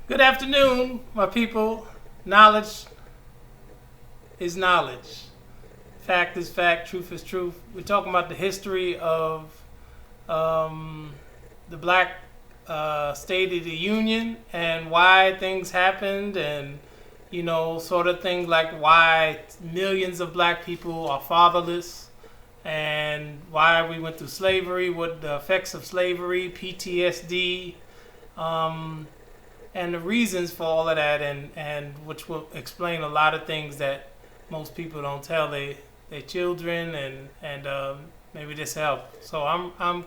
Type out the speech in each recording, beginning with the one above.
Good afternoon, my people. Knowledge is knowledge. Fact is fact. Truth is truth. We're talking about the history of the Black State of the Union and why things happened, and sort of things like why millions of black people are fatherless, and why we went through slavery, what the effects of slavery, PTSD. And the reasons for all of that, and which will explain a lot of things that most people don't tell their children, and maybe this help. So I'm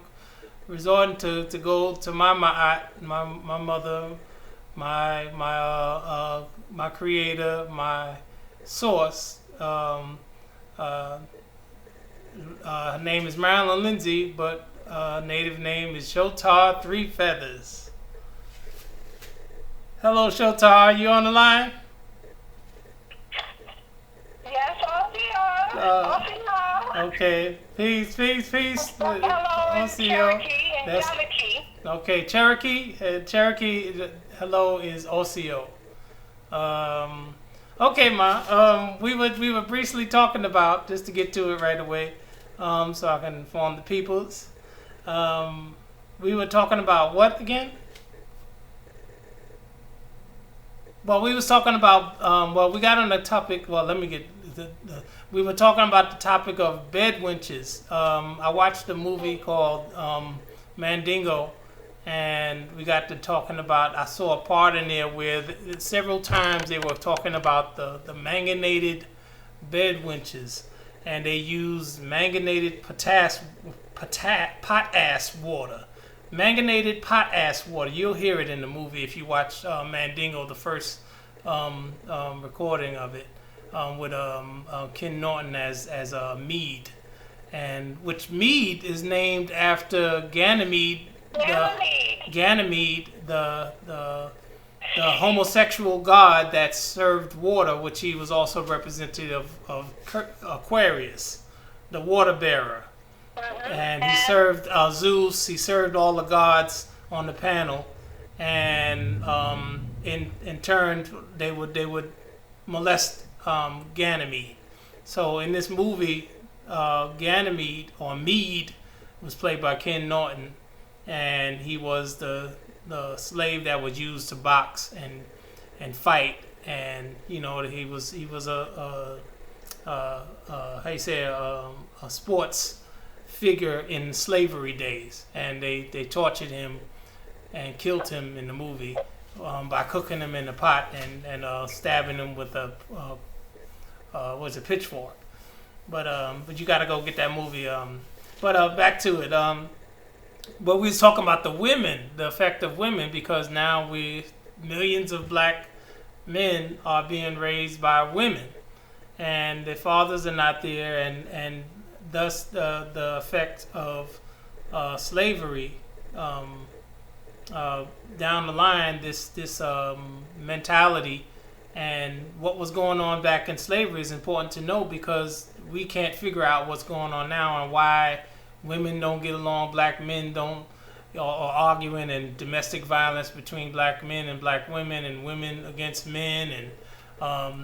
resorting to go to my mother, my creator, my source. Her name is Marilyn Lindsay, but native name is Shotar Three Feathers. Hello, Shotar. Are you on the line? Yes, OCO. Okay. Peace. Hello, it's Cherokee and Cherokee. Okay, Cherokee. Cherokee. Hello is OCO. Okay, Ma. We were briefly talking about, just to get to it right away, so I can inform the peoples. We were talking about what again? Well, we was talking about, we got on the topic, let me get, we were talking about the topic of bed wenches. I watched a movie called Mandingo, and we got to talking about, I saw a part in there where several times they were talking about the manganated bed wenches, and they used manganated potash water. Mangannated potash water. You'll hear it in the movie if you watch Mandingo, the first recording of it, with Ken Norton as Mead, and which Mead is named after Ganymede, the homosexual god that served water, which he was also representative of Aquarius, the water bearer. And he served Zeus. He served all the gods on the panel, and in turn they would molest Ganymede. So in this movie, Ganymede or Mead was played by Ken Norton, and he was the slave that was used to box and fight, and he was a how you say a sports figure in slavery days, and they tortured him and killed him in the movie by cooking him in a pot and stabbing him with a pitchfork. But you got to go get that movie. But back to it. But we was talking about the women, the effect of women, because now millions of black men are being raised by women, and their fathers are not there, and thus the effect of slavery down the line, this mentality and what was going on back in slavery is important to know, because we can't figure out what's going on now and why women don't get along, black men don't, or arguing, and domestic violence between black men and black women, and women against men, and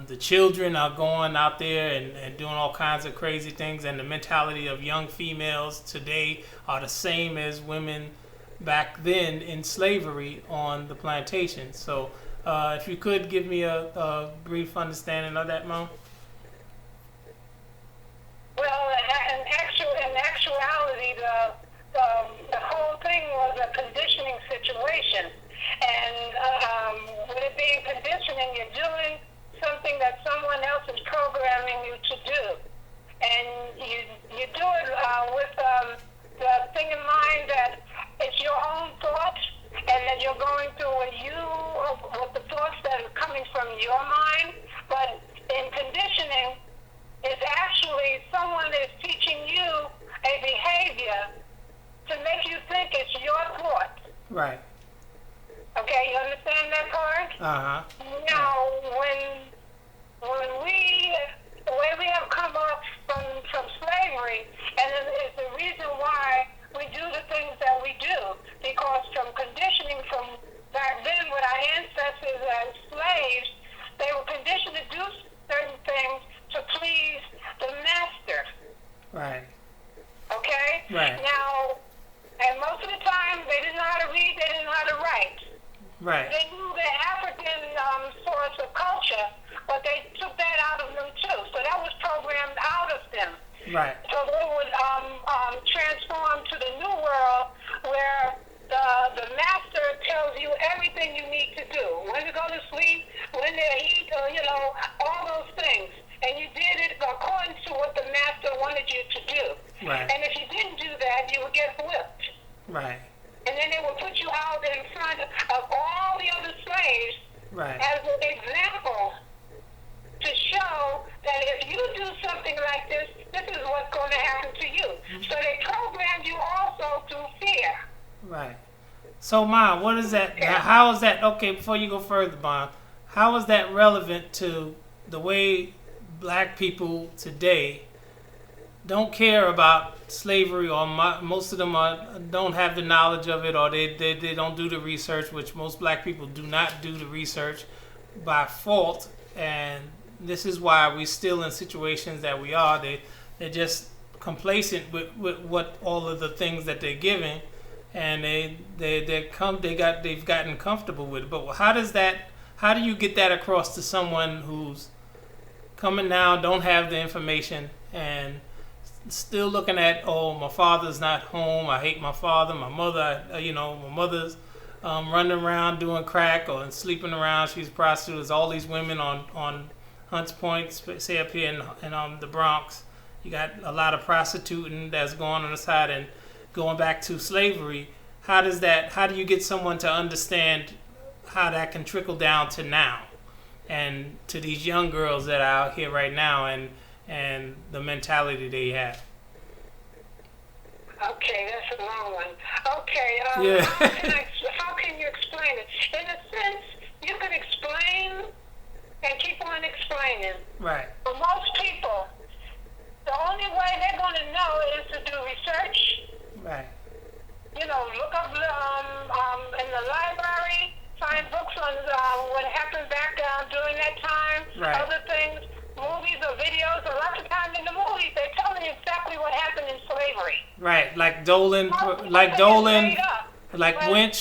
the children are going out there and doing all kinds of crazy things, and the mentality of young females today are the same as women back then in slavery on the plantation. So if you could give me a brief understanding of that, Mom. Well, in actuality, the whole thing was a conditioning situation, and with it being conditioning, you're doing something that someone else is programming you to do, and you do it with the thing in mind that it's your own thoughts, and that you're going through with the thoughts that are coming from your mind. But in conditioning, it's actually someone is teaching you a behavior to make you think it's your thought. Right. Okay, you understand that part? Uh-huh. Now, when the way we have come up from slavery, and it's the reason why we do the things that we do, because from conditioning from back then with our ancestors white. Right. They knew the African source of culture, but they took that out of them too. So that was programmed out of them. Right. So they would transform to the new world where the master tells you everything you need to do. When to go to sleep, when to eat, all those things. And you did it according to what the master wanted you to do. Right. And if you didn't do that, you would get whipped. Right. And then they would put you out in front of all the other slaves Right. as an example to show that if you do something like this, this is what's going to happen to you. So they programmed you also through fear. Right. So, Ma, what is that? How is that? Okay, before you go further, Ma, how is that relevant to the way black people today don't care about slavery, or most of them don't have the knowledge of it, or they don't do the research, which most black people do not do the research by fault, and this is why we're still in situations that we are. They're just complacent with what all of the things that they're giving, and they've gotten comfortable with it. But how do you get that across to someone who's coming now, don't have the information, and still looking at, oh, my father's not home, I hate my father, my mother, my mother's running around doing crack or sleeping around, she's a prostitute. There's all these women on Hunts Point, say up here in the Bronx. You got a lot of prostituting that's going on the side, and going back to slavery. How do you get someone to understand how that can trickle down to now, and to these young girls that are out here right now, and the mentality they have? Okay, that's a long one. Okay, yeah. how can you explain it? In a sense, you can explain and keep on explaining. Right. For most people, the only way they're going to know is to do research. Right. Look up in the library, find books on what happened back during that time, right. Other things, movies or videos. A lot of times in the movies, they're telling you exactly what happened in slavery. Right, like Wench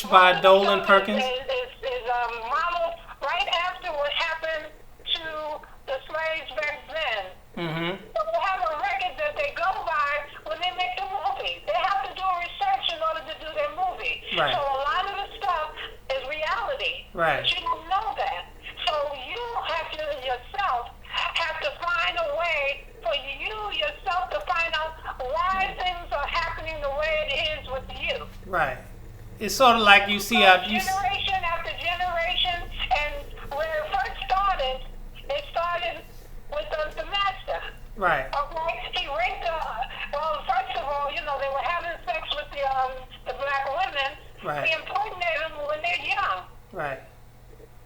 by Dolan Perkins. Is modeled right after what happened to the slaves back then. Mm-hmm. So they have a record that they go by when they make the movie. They have to do research in order to do their movie. Right. So a lot of the stuff is reality. Right. But you don't know that. So you have to yourself have to find a way for you yourself to find out why things are happening the way it is with you. Right. It's sort of like you see how generation after generation, and when it first started, it started with the master. Right. Okay? He raped first of all, they were having sex with the black women. Right. He impregnated them when they're young. Right.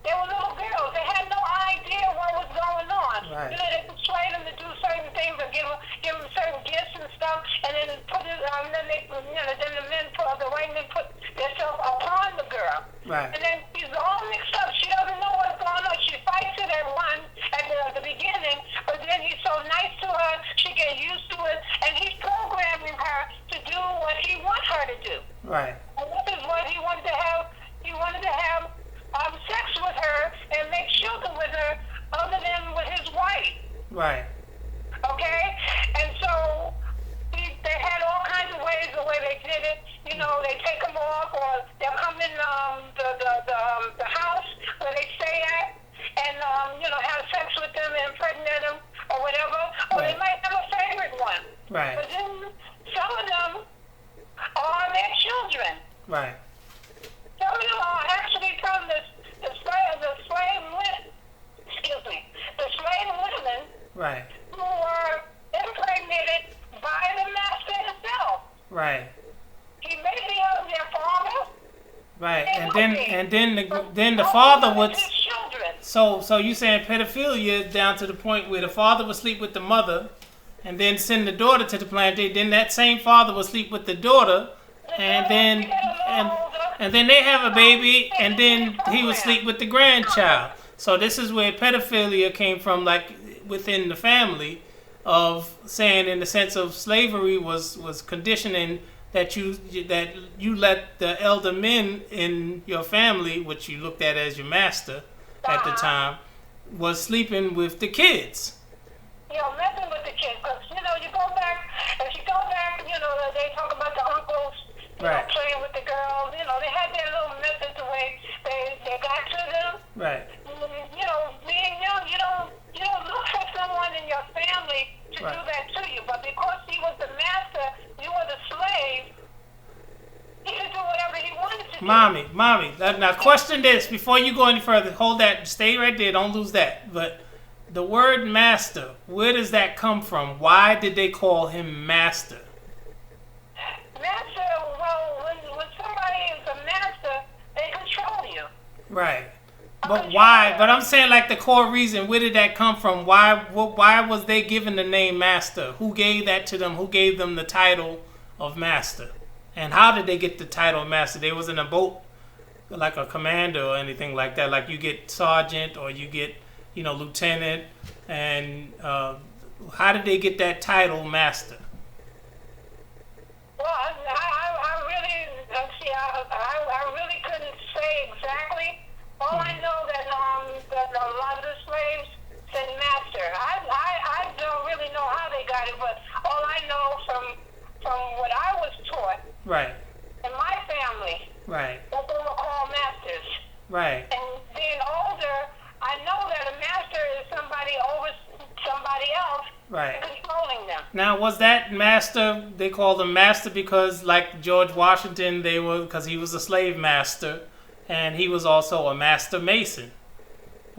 They were little girls. They had no idea what was going on. Right. They persuaded them to do certain things and give them certain gifts and stuff, and then put it. Then the white men put themselves upon the girl. Right. And then she's all mixed up. She doesn't know what's going on. She fights it at the beginning, but then he's so nice to her, she gets used to it, and he's programming her to do what he wants her to do. Right. And this is what he wanted to have. He wanted to have sex with her and make children with her, other than with his wife. Right. Okay? And so they had all kinds of ways the way they did it. They take them off, or they'll come in the house where they stay at, and have sex with them and impregnate them or whatever. Or Right. they might have a favorite one. Right. But then some of them are their children. Right. Some of them are actually from the slave women Right. who were impregnated by the master himself. Right. He may be their father. Right. And then the father would. His children. So you saying pedophilia down to the point where the father would sleep with the mother, and then send the daughter to the plantation. Then that same father would sleep with the daughter, and then they have a baby, and then he would sleep with the grandchild. So this is where pedophilia came from, like within the family, of saying in the sense of slavery was conditioning that you let the elder men in your family, which you looked at as your master at the time, was sleeping with the kids. Messing with the kids. Because, if you go back, they talk about the uncles, playing with the girls. They had their little methods the way they got to them. Right. Being young, you don't look for someone in your family to do that to you. But because he was the master, you were the slave, he could do whatever he wanted to do. Mommy, now question this before you go any further. Hold that. Stay right there. Don't lose that. But the word master, where does that come from? Why did they call him master? Master, well, when somebody is a master, they control you. Right. But why? But I'm saying like the core reason. Where did that come from? Why was they given the name master? Who gave that to them? Who gave them the title of master? And how did they get the title of master? They was in a boat like a commander or anything like that. Like you get sergeant or you get, lieutenant. And how did they get that title master? Well, I really couldn't say exactly. All I know that a lot of the slaves said master. I don't really know how they got it, but all I know from what I was taught, right, in my family, right, that they were called masters. Right. And being older, I know that a master is somebody over somebody else, right, controlling them. Now, was that master? They called him master because, like George Washington, because he was a slave master. And he was also a master mason.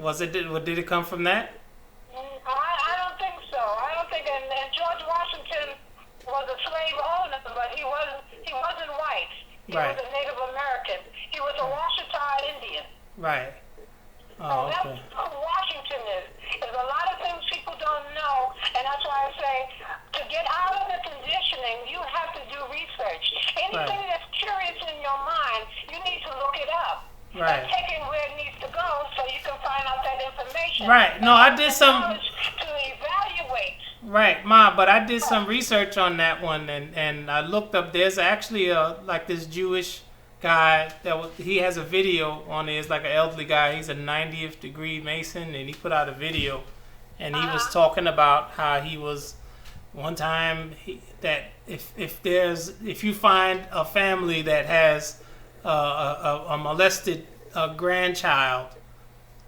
Did it come from that? I don't think so. I don't think. And George Washington was a slave owner, but he wasn't white. He was a Native American. He was a Shotar Indian. Right. Oh, okay. That's who Washington is. There's a lot of things people don't know, and that's why I say to get out of the conditioning, you have to do research. Anything that's curious in your mind, you need to look it up. Right. And take it where it needs to go so you can find out that information. Right. No, I did some to evaluate. Right, Ma, but I did some research on that one, and I looked up. There's actually like this Jewish guy he has a video on it. It's like an elderly guy. He's a 90th degree Mason, and he put out a video, and he was talking about how he was one time that if you find a family that has a molested grandchild,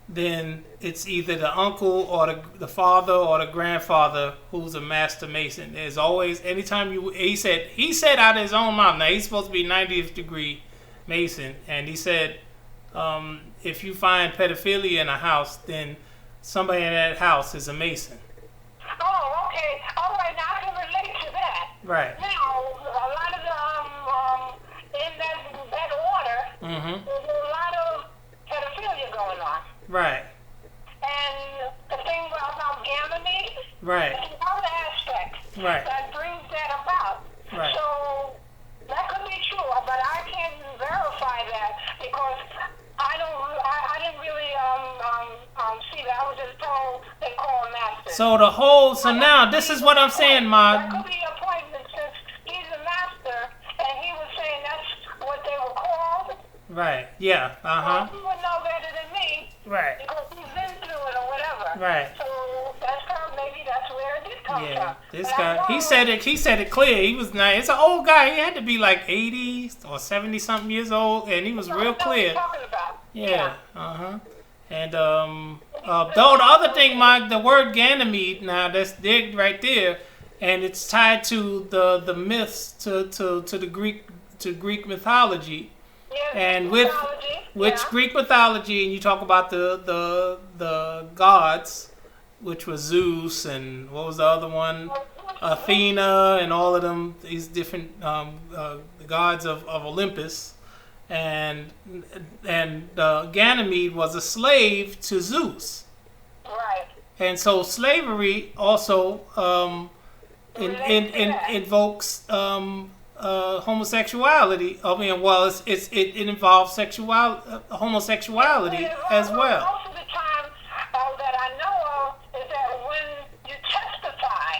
then it's either the uncle or the father or the grandfather who's a master mason. There's always, anytime he said out of his own mouth, now he's supposed to be 90th degree Mason, and he said, if you find pedophilia in a house, then somebody in that house is a Mason. Oh, okay. All right, now I can relate to that. Right. Now, a lot of in that order, there's a lot of pedophilia going on. Right. And the thing about Ganymede, right, is another aspect that brings that about. Right. So that could be true, but I can't verify that because I didn't really see that. I was just told they call master. So now this is what I'm saying, Ma. That could be a point since he's a master, and he was saying that's what they were called. Right. Yeah. Well, he would know better than me. Right. Because he's been through it or whatever. Right. So maybe that's where it did come from. Yeah. This guy, he said it clear. He was nice. It's an old guy. He had to be like 80 or 70 something years old, and he was real clear. What I'm talking about. Yeah. And though the other thing, the word Ganymede, now that's there right there, and it's tied to the myths to the Greek mythology. Yes, and which Greek mythology, and you talk about the gods, which was Zeus and what was the other one, Athena, and all of them, these different gods of Olympus, and Ganymede was a slave to Zeus. Right. And so slavery also invokes homosexuality. I mean, well, it involves homosexuality as well. Most of the time that I know of is that when you testify,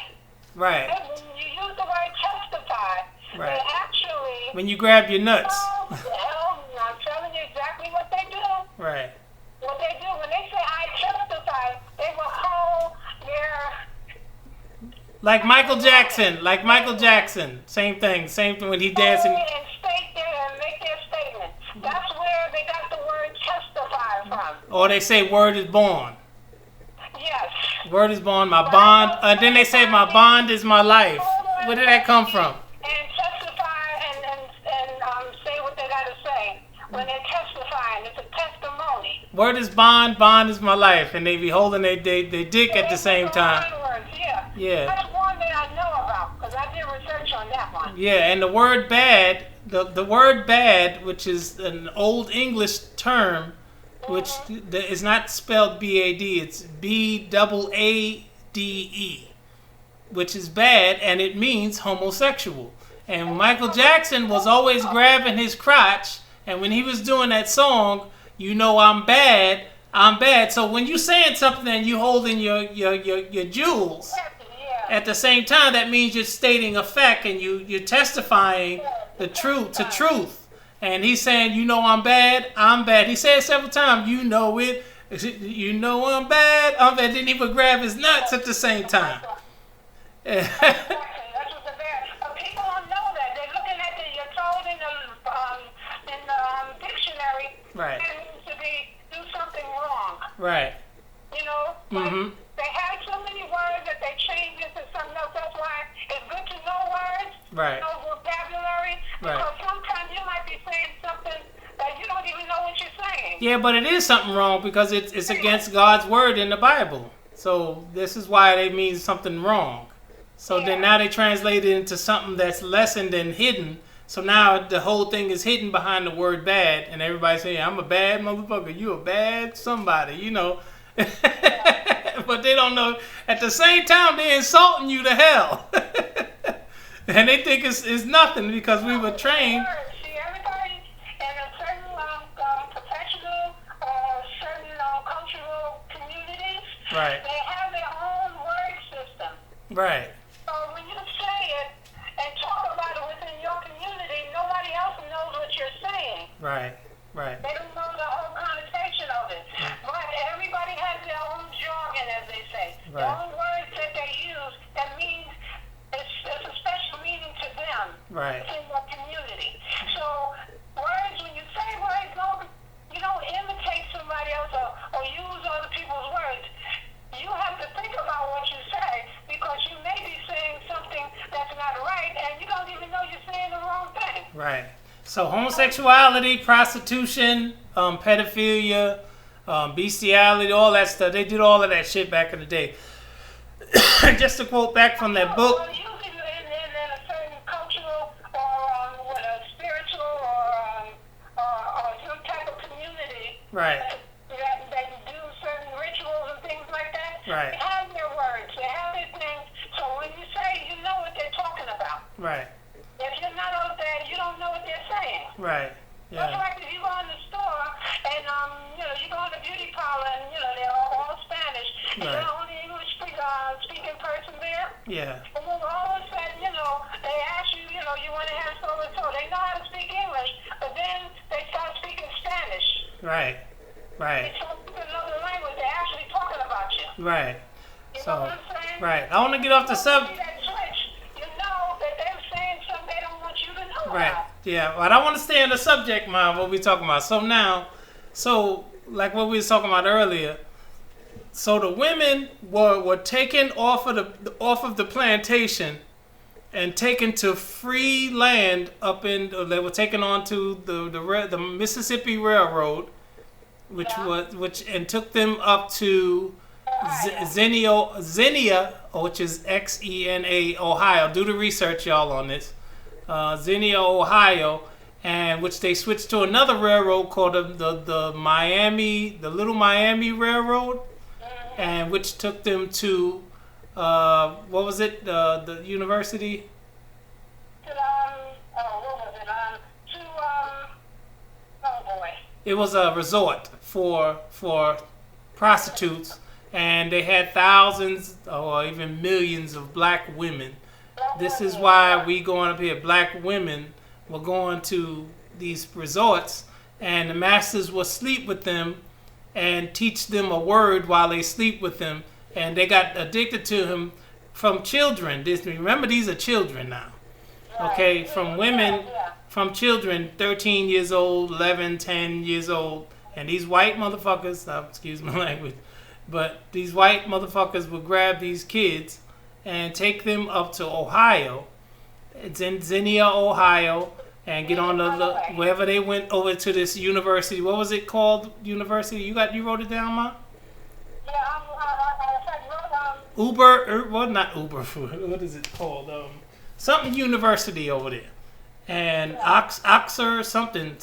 right, when you use the word testify, right, it actually When you grab your nuts. Well, I'm telling you exactly what they do. Right. What they do, when they say I testify, they will hold their... Like Michael Jackson. Same thing when he dancing. And state their, and make their statement. That's where they got the word testify from. Or they say word is born. Yes. Word is born, my bond. Then they say my bond is my life. Where did that come from? And testify and say what they got to say. When they're testifying, it's a testimony. Word is bond is my life. And they be holding their dick at the same time. Yeah. That's one that I know about, because I did research on that one. Yeah, and the word bad, the word bad, which is an old English term, which is not spelled B-A-D, it's B-double-A-D-E, which is bad, and it means homosexual. And Michael Jackson was always grabbing his crotch, and when he was doing that song, you know I'm bad. So when you saying something and you holding your jewels, at the same time, that means you're stating a fact and you're testifying the truth. And he's saying, you know I'm bad. He said it several times, you know it. You know I'm bad. Then he would grab his nuts at the same time. That's what's bad. But people don't know that. They're looking at you're told in the dictionary, right. It means to do something wrong. Right. You know? They have so many words that they change into something else. That's why it's good to know words, right. know vocabulary, because sometimes you might be saying something that you don't even know what you're saying. Yeah, but it is something wrong because it's against God's word in the Bible. So this is why they mean something wrong. So then now they translate it into something that's lessened and hidden. So now the whole thing is hidden behind the word bad, and everybody's saying, I'm a bad motherfucker. You a bad somebody, you know. But they don't know. At the same time, they're insulting you to hell. And they think it's nothing because we were trained. See, everybody in a certain professional certain cultural communities, right. They have their own word system. Right. So when you say it and talk about it within your community, nobody else knows what you're saying. Right. Right. They don't know the whole connotation of it. But everybody has their own jargon, as they say. Right. Their own words that they use that means it's a special meaning to them. Right. In their community. So words, when you say words, you don't imitate somebody else or use other people's words. You have to think about what you say because you may be saying something that's not right and you don't even know you're saying the wrong thing. Right. So homosexuality, prostitution, pedophilia, bestiality, all that stuff. They did all of that shit back in the day. Just to quote back from that book. Well, usually in a certain cultural or a spiritual or some type of community. Right. That do certain rituals and things like that. Right. They have their words. They have their things. So when you say, you know what they're talking about. Right. If you're not out there, you don't know what they're saying. Right. Yeah. That's like if you go in the store and you go in the beauty parlor and they're all Spanish and you're the only English speaking person there. Yeah. And then all of a sudden, they ask you, you want to have so and so. They know how to speak English, but then they start speaking Spanish. Right. Right. They talk another language. They're actually talking about you. Right. You know what I'm saying? Right. I want to get off the subject. You know that they're saying something they don't want you to know Right. about. Yeah, but I want to stay on the subject, Mom, what we're talking about. So like what we was talking about earlier, so the women were taken off of the plantation and taken to free land they were taken onto the Mississippi Railroad, which took them up to Xenia, which is Xena, Ohio. Do the research, y'all, on this. Xenia, Ohio, and which they switched to another railroad called the Little Miami Railroad, and which took them to what was it? The university. It was a resort for prostitutes, and they had thousands or even millions of black women. This is why we going up here, black women, were going to these resorts, and the masters would sleep with them and teach them a word while they sleep with them, and they got addicted to him from children. Remember, these are children now. Okay, from women, from children, 13 years old, 11, 10 years old, and these white motherfuckers, excuse my language, but these white motherfuckers would grab these kids and take them up to Ohio. It's in Xenia, Ohio, and get on wherever they went over to this university. What was it called? University? You wrote it down, Ma? Yeah, Not Uber. What is it called? Something university over there, and Oxford something.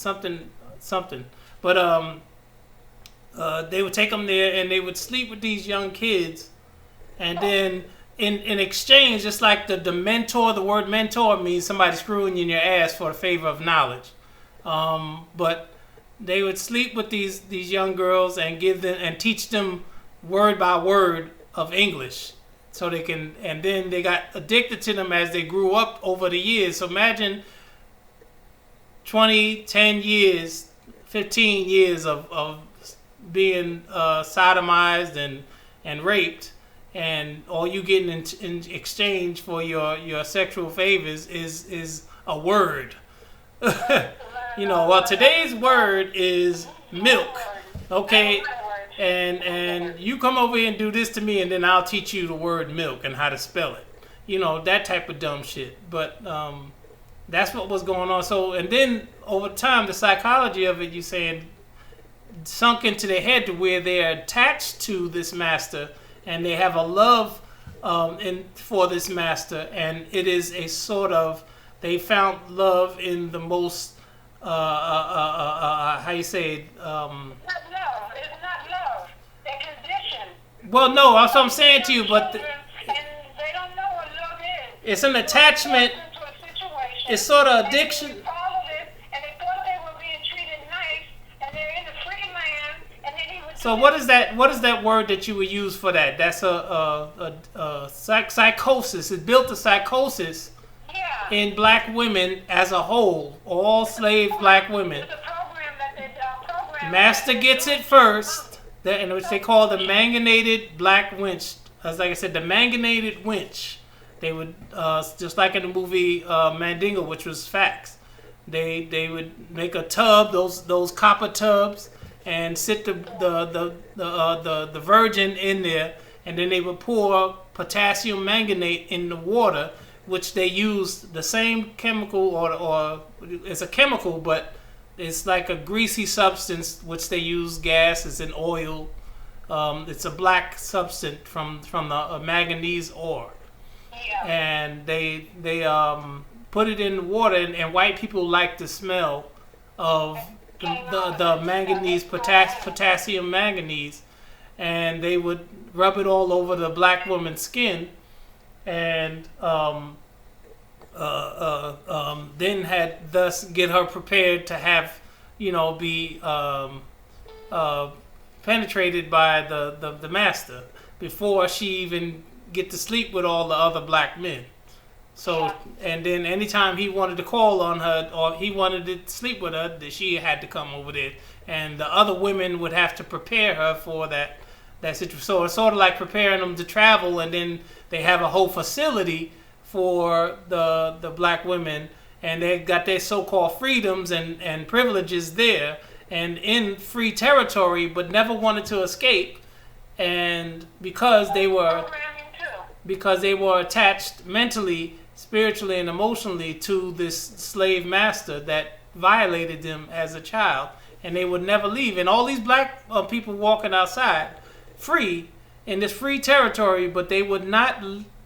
But they would take them there, and they would sleep with these young kids, and then in exchange, just like the mentor, the word mentor means somebody screwing you in your ass for the favor of knowledge. But they would sleep with these young girls and give them and teach them word by word of English, so they can. And then they got addicted to them as they grew up over the years. So imagine 20, 10 years, 15 years of being sodomized and raped. And all you getting in exchange for your sexual favors is a word. Well, today's word is milk. Okay, and you come over here and do this to me, and then I'll teach you the word milk and how to spell it. That type of dumb shit. But that's what was going on. So, and then over time, the psychology of it, you saying, sunk into their head to where they're attached to this master. And they have a love for this master, and it is a sort of, they found love in the most how you say it? Not love. It's not love. They're conditioned. Well, no, that's what I'm saying to you, but and they don't know what love is. It's an attachment. It's sort of addiction. So what is that? What is that word that you would use for that? That's a psychosis. It built a psychosis in black women as a whole, all slave black women. Master gets it first, in which they call the manganated black wench. As like I said, the manganated wench. They would just like in the movie Mandingo, which was facts. They would make a tub, those copper tubs, and sit the virgin in there, and then they would pour potassium manganate in the water, which they use the same chemical, or it's a chemical, but it's like a greasy substance which they use gas, it's an oil. It's a black substance from the manganese ore, and they put it in the water, and white people like the smell of the manganese, potassium manganese, and they would rub it all over the black woman's skin, and then had thus get her prepared to have, be penetrated by the master before she even get to sleep with all the other black men. So, and then anytime he wanted to call on her or he wanted to sleep with her, that she had to come over there, and the other women would have to prepare her for that situation. So it's sort of like preparing them to travel, and then they have a whole facility for the black women, and they got their so-called freedoms and privileges there, and in free territory, but never wanted to escape, and because they were attached mentally, spiritually, and emotionally to this slave master that violated them as a child, and they would never leave. And all these black people walking outside free in this free territory, but they would not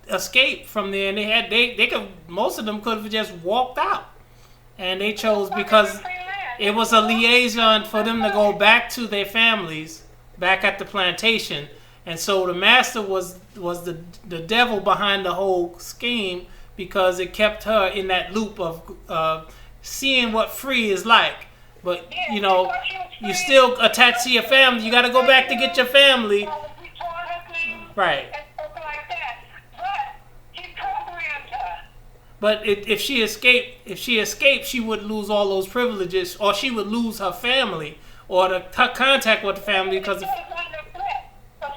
escape from there, and they could, most of them could have just walked out, and they chose, because it was a liaison for them to go back to their families back at the plantation. And so the master was the devil behind the whole scheme, because it kept her in that loop of seeing what free is like. But, you still attached to your family. You got to go back to get your family. Right. But if she escaped, she would lose all those privileges, or she would lose her family, or the contact with the family because. Because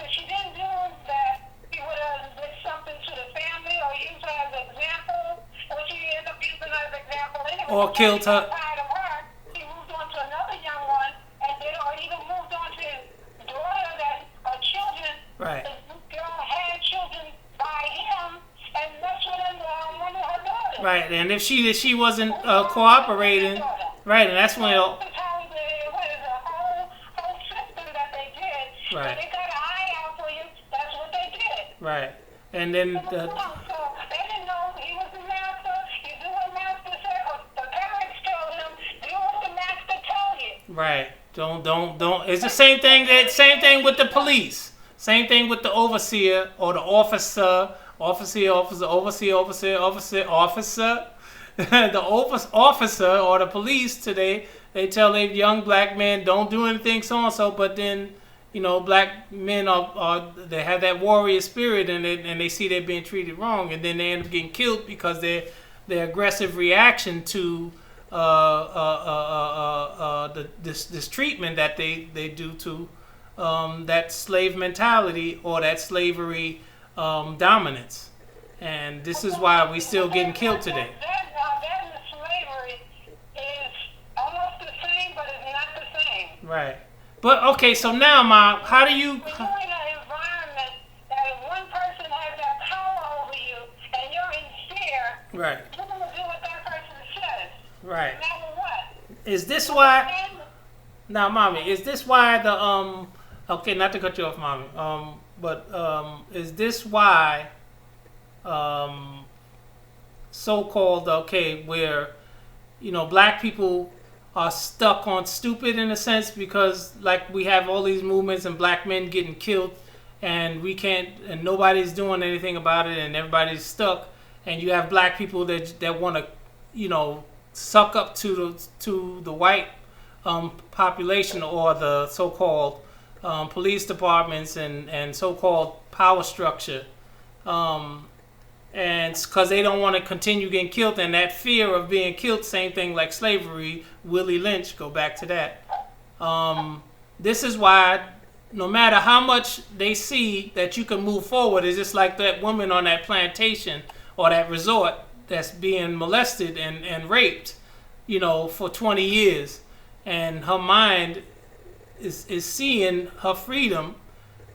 if she didn't do that, he would have did something to the family, or used her as an example, or she ended up using her as an example anyway. Or killed her. Tired of her, he moved on to another young one, and then, or even moved on to his daughter that her children. Right. The girl had children by him, and that's what one of her daughters. Right, and if she wasn't cooperating, right, and that's when. Right. They got an eye out for you. That's what they did. Right. And then So they didn't know he was the master. You do what master said. Or the parents told him, do what the master told you. right. Don't. It's the same thing. Same thing with the police. Same thing with the overseer or the officer. Officer. The officer or the police today, they tell their young black men don't do anything so and so, but then. Black men they have that warrior spirit, and they see they're being treated wrong, and then they end up getting killed because their aggressive reaction to this treatment that they do to that slave mentality or that slavery dominance, and this is why we still getting killed today. That slavery is almost the same, but it's not the same. Right. But okay, so now, Ma, how do you? When you're in an environment that if one person has that power over you and you're in fear, Right. you're going to do what that person says. Right. No matter what. Is this why? Now, Mommy, is this why the Okay, not to cut you off, Mommy. Is this why so-called where black people are stuck on stupid in a sense because like we have all these movements and black men getting killed and we can't and nobody's doing anything about it and everybody's stuck and you have black people that want to suck up to the white population or the so-called police departments and so-called power structure and because they don't want to continue getting killed and that fear of being killed, same thing like slavery, Willie Lynch, go back to that. This is why no matter how much they see that you can move forward, it's just like that woman on that plantation or that resort that's being molested and raped, for 20 years. And her mind is seeing her freedom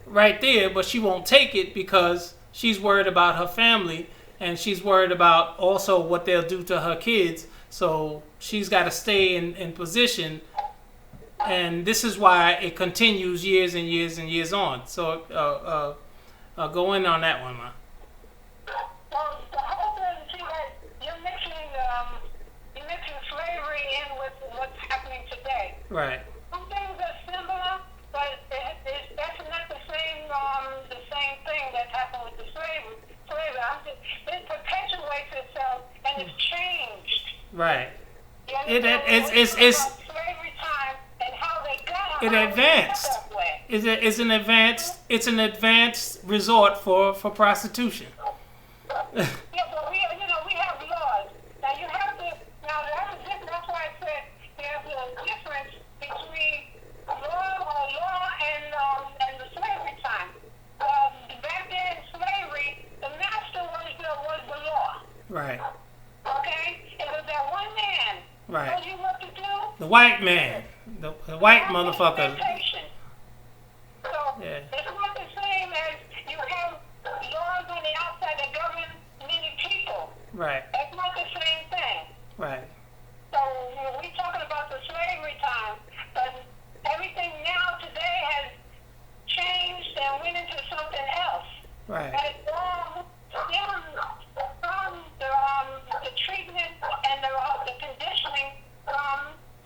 right there, but she won't take it because she's worried about her family and she's worried about also what they'll do to her kids. So she's got to stay in position. And this is why it continues years and years and years on. So go in on that one, Ma. Well, the whole thing, see, that you're mixing slavery in with what's happening today. Right. Some things are similar, but that's not the same thing that's happened with the slavery. It perpetuates itself and it's changed. Right. It's slavery time and how they got it advanced. It's an advanced resort for prostitution. Yeah, but we have laws. Now you have to. That's why I said there's a difference between law and the slavery time. Back then in slavery, the master was the law. Right. Okay? It was that one man. Right. Told you what to do. The white man. The white motherfucker. So Yeah. it's not the same as you have laws on the outside that govern many people. Right. It's not the same thing. Right. So we're talking about the slavery time, but everything now today has changed and went into something else. Right. And it's all from the treatment and the conditioning from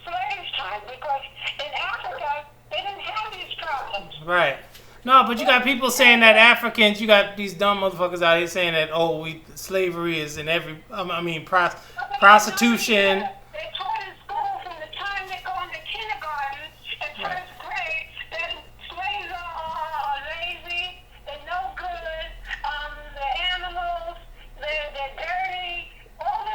slave time, because in Africa they didn't have these problems. Right. No, but you got people saying that Africans, you got these dumb motherfuckers out here saying that slavery is in every, prostitution. They taught in school from the time they go into kindergarten and first grade that slaves are lazy, they're no good, the animals, they're dirty, all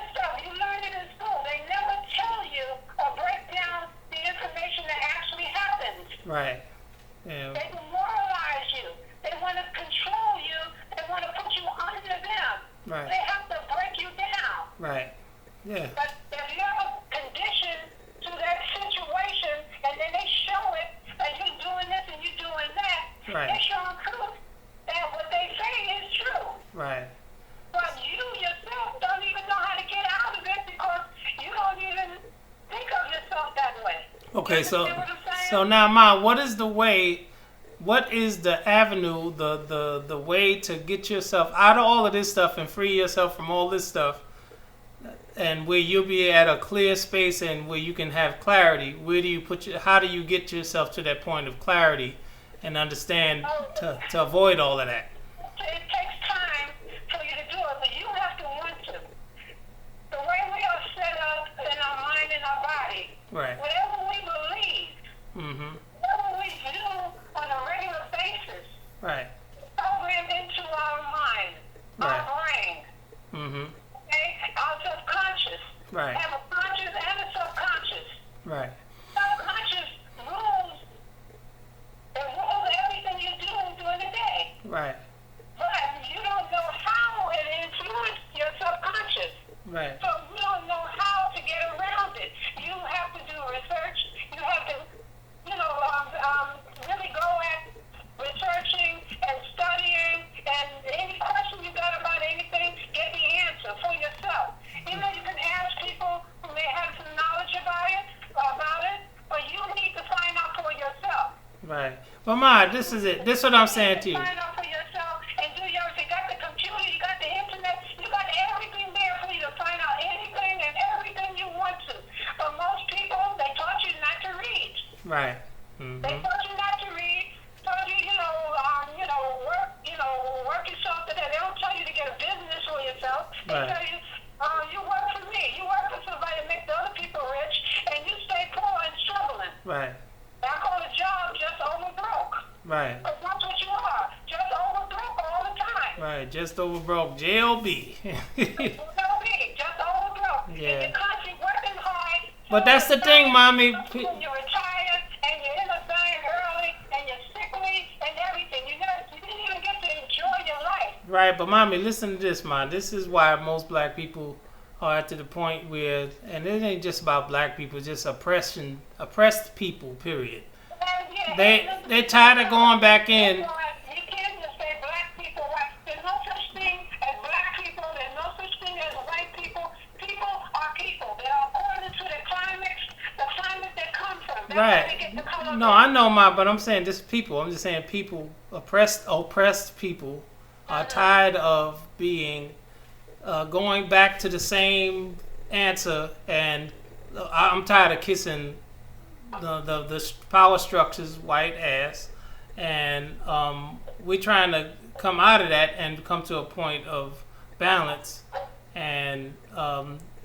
Right. Yeah. They demoralize you. They want to control you. They want to put you under them. Right. They have to break you down. Right. Yeah. But if you're conditioned to that situation, and then they show it, and you're doing this and you're doing that, Right. they're showing proof that what they say is true. Right. But you yourself don't even know how to get out of it because you don't even think of yourself that way. Okay, You so understand what I'm saying? so now, Ma, what is the way? What is the avenue, the way to get yourself out of all of this stuff and free yourself from all this stuff, and where you'll be at a clear space and where you can have clarity? Where do you how do you get yourself to that point of clarity and understand to avoid all of that? It takes time for you to do it, but you have to want to. The way we are set up in our mind and our body, Right. whatever we believe, Mm-hmm. whatever we do on a regular basis, Right. program into our mind, Right. our brain, Mm-hmm. okay, our subconscious. Right. Have a conscious and a subconscious. Right. Subconscious rules everything you do during the day. Right. But you don't know how it influenced your subconscious. Right. So you don't know how to get around it. You have to do research. You have to, really go at researching and studying. And any question you got about anything, get the answer for yourself. You can ask people who may have some knowledge about it, but you need to find out for yourself. Right. But Ma, this is it. This is what I'm saying to you. Find out for yourself and do yours. You got the computer, you got the internet, you got everything there for you to find out anything and everything you want to. But most people, they taught you not to read. Right. Mm-hmm. They taught you not to read. Taught you, work yourself to that. They don't tell you to get a business for yourself. They Right. tell you, you work for me. You work for somebody to make the other people rich, and you stay poor and struggling. Right. I call a job just over broke. Right. Because that's what you are. Just over broke all the time. Right. Just over broke. JLB. Just over broke. Yeah. And you're constantly working hard. But that's the thing, Mommy. You're retired and you end up dying early and you're sickly and everything. You didn't even get to enjoy your life. Right, but Mommy, listen to this, Ma. This is why most black people are to the point where, and it ain't just about black people, just oppressed people, period. They're tired of going back in. You can't just say black people. There's no such thing as black people. There's no such thing as white people. People are people. They are according to the climate they come from. That's why they get the color. No, I know, Ma, but I'm saying just people. I'm just saying people, oppressed people are tired of being, going back to the same answer, and I'm tired of kissing the power structure's white ass, and we're trying to come out of that and come to a point of balance. And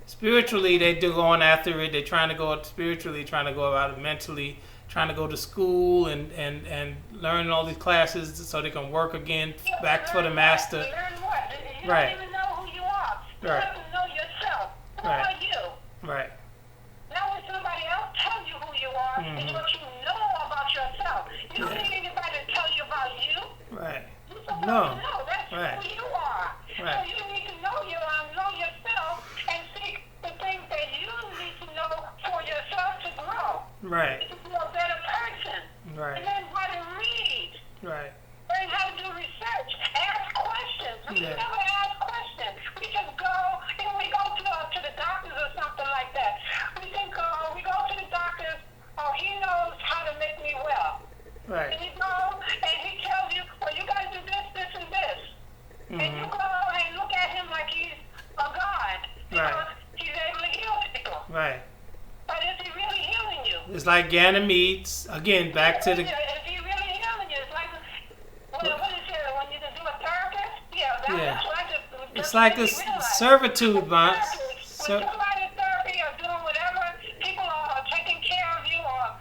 spiritually, they're going after it. They're trying to go up spiritually, trying to go about it mentally, trying to go to school and learn all these classes so they can work again back for the master. Learn what? You Right. don't even know who you are. You Right. have to know yourself. Who Right. are you? Right. Not when somebody else tells you who you are, it's what you know about yourself. You don't need anybody to tell you about you. Right. You're supposed No. to know. That's Right. who you are. Right. So you need to know yourself and seek the things that you need to know for yourself to grow. Right. To be a better person. Right. And then how to read. Right. Learn how to do research. Ask questions. We Yeah. never ask questions. We just go, and we go to the doctors or something like that. We think, we go to the doctors, he knows how to make me well. Right. And you go, and he tells you, well, you got to do this, this, and this. And you go and look at him like he's a god. Because he's able to heal people. Right. But is he really healing you? It's like Ganymedes. Again, back to the. Is he really healing you? It's like, what is it, when you do a therapist? Yeah, that's what I just. It's like this servitude, man. When somebody in therapy or doing whatever, people are taking care of you or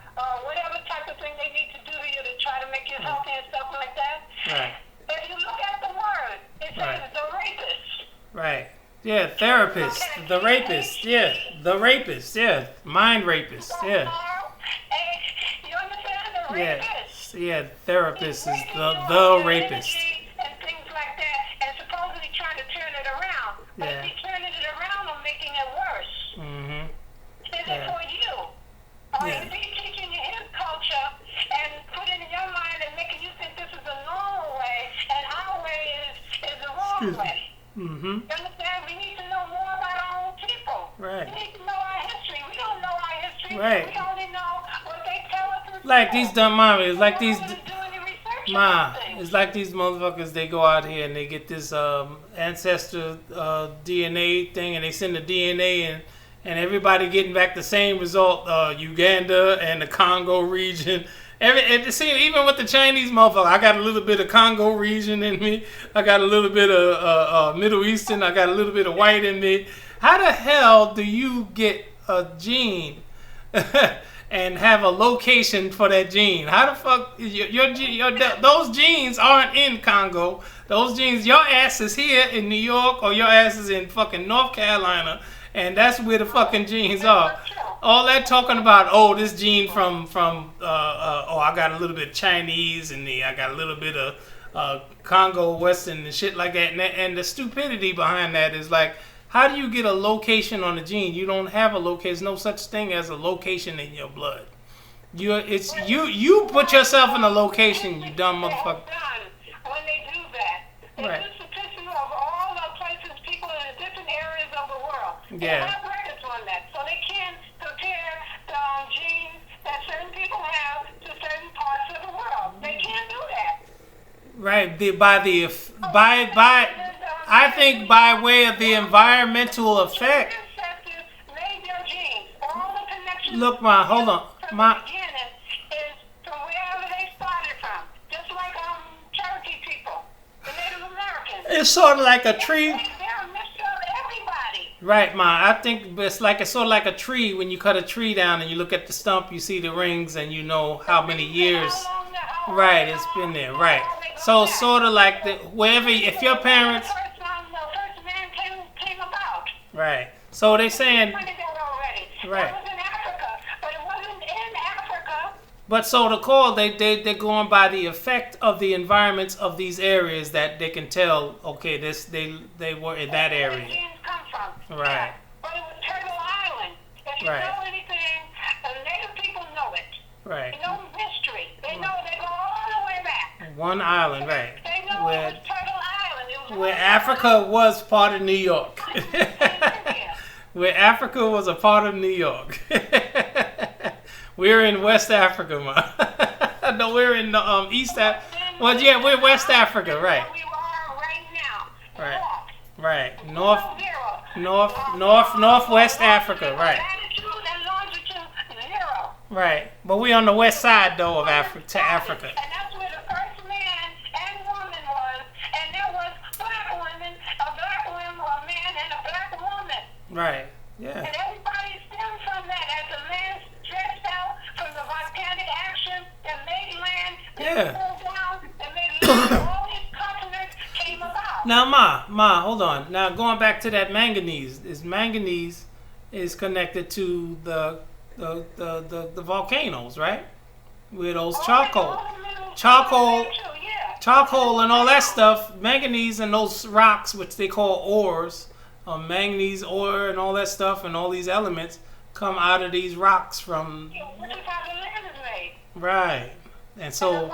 whatever type of thing they need to do to you to try to make you healthy and stuff like that. Right. If you look at the word, it says the rapist. Right. Yeah, therapist. The rapist. Yeah. The rapist. Yeah. Mind rapist. Yeah. You understand? The rapist. Yeah, therapist is the rapist. And things like that, and supposedly trying to turn it around. But if he's turning it around or making it worse, is it for you? Or is he teaching you his culture and putting in your mind and making you think this is the normal way and our way is the wrong way? You understand? We need to know more about our own people. Right. We need to know our history. We don't know our history. Right. We only know what they tell us. Like these dumb mommies, like these. Ma, it's like these motherfuckers, they go out here and they get this ancestor DNA thing and they send the DNA and everybody getting back the same result, Uganda and the Congo region. Even with the Chinese motherfucker, I got a little bit of Congo region in me. I got a little bit of Middle Eastern. I got a little bit of white in me. How the hell do you get a gene and have a location for that gene? How the fuck those genes aren't in Congo? Those genes, your ass is here in New York or your ass is in fucking North Carolina, and that's where the fucking genes are. All that talking about, this gene from I got a little bit of Chinese in me. I got a little bit of Congo Western and shit like that. And the stupidity behind that is like, how do you get a location on a gene? You don't have a location. There's no such thing as a location in your blood. You put yourself in a location, you dumb motherfucker. When they do that, right. It's just a picture of all the places, people in different areas of the world. Yeah. They have records on that, so they can compare the genes that certain people have to certain parts of the world. They can do that. Right. I think by way of the environmental effect. Look, hold on. It's sort of like a tree. Right, Ma. I think it's sort of like a tree. When you cut a tree down and you look at the stump, you see the rings and you know how many years. Right, it's been there. Right. So sort of like if your parents. Right. So they're saying. Right. But so the call, they're going by the effect of the environments of these areas that they can tell, okay, they were in that area. Right. But it was Turtle Island. If you know anything, the native people know it. Right. They know history. They know they go all the way back. One island, right. They know it was Turtle Island. It was where Africa was part of New York. Where Africa was a part of New York. We're in West Africa, man. No, we're in East Africa. Well, yeah, we're West Africa, right. We are right now. Right. Northwest Africa, right. Latitude and longitude, 0. Right. But we on the west side, though, of Africa. And that's where the first man and woman was. And there was black women, a black woman, a man, and a black woman. Right. Yeah. And everybody stemmed from that as the land stretched out from the volcanic action that made land pulled down and made all these continents came about. Now, Ma, hold on. Now, going back to that manganese is connected to the volcanoes, right? With those charcoal and all that stuff, manganese and those rocks, which they call ores, manganese ore and all that stuff, and all these elements come out of these rocks from. Which is how the land is made. Right, and so.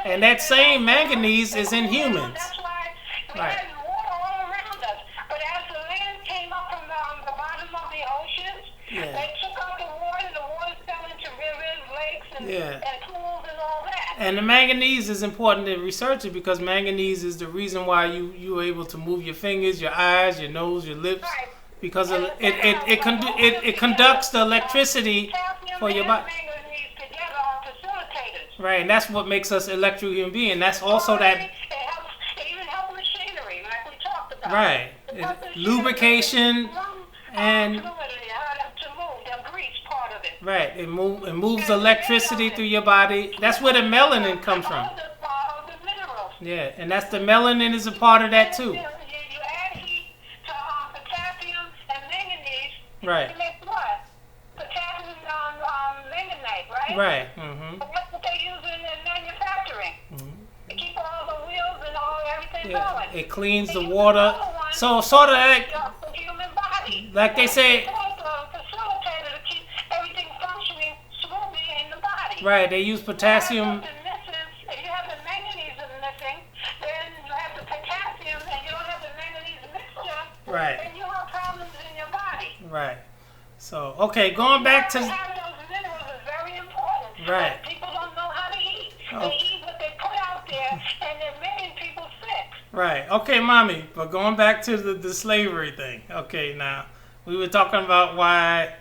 And that same manganese is in humans. That's why we had water all around us. But as the land came up from the bottom of the oceans, they took out the water fell into rivers, lakes, and pools and all that. And the manganese is important to research it because manganese is the reason why you are able to move your fingers, your eyes, your nose, your lips. Right. Because it conducts the electricity for your body. Right, and that's what makes us electrical human beings. That's also that. It even helps machinery, like we talked about. Right, lubrication and. Right, it moves electricity through your body. That's where the melanin comes from. Yeah, and that's the melanin is a part of that too. You add heat to potassium and manganese. Right. You make what? Potassium manganate, right? right? Right. And that's what they use in manufacturing. To keep all the wheels and everything going. It cleans the They use water. another one So sort of like, the human body. like they say. It's like a facilitator to keep everything functioning smoothly in the body. Right. They use potassium. If you have the manganese missing, then you have the potassium, and you don't have the manganese mixture. Right. Then you have problems in your body. Right. So okay, going back to. Having those minerals is very important. Right. People don't know how to eat. Oh. They eat what they put out there, and they're making people sick. Right. Okay, mommy. But going back to the slavery thing. Okay, now we were talking about why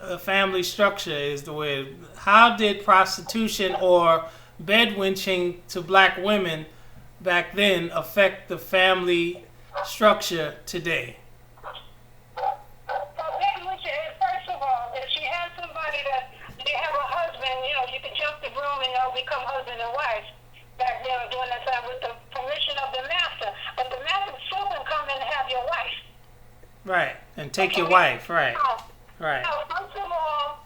a family structure is the way. How did prostitution or bedwinching to black women back then affect the family structure today? First of all, if she has somebody that they have a husband, you can jump the broom and become husband and wife. Back then, doing that time with the permission of the master. But the master still can come and have your wife. Right, and take your wife. Right. Right. Now, first of all,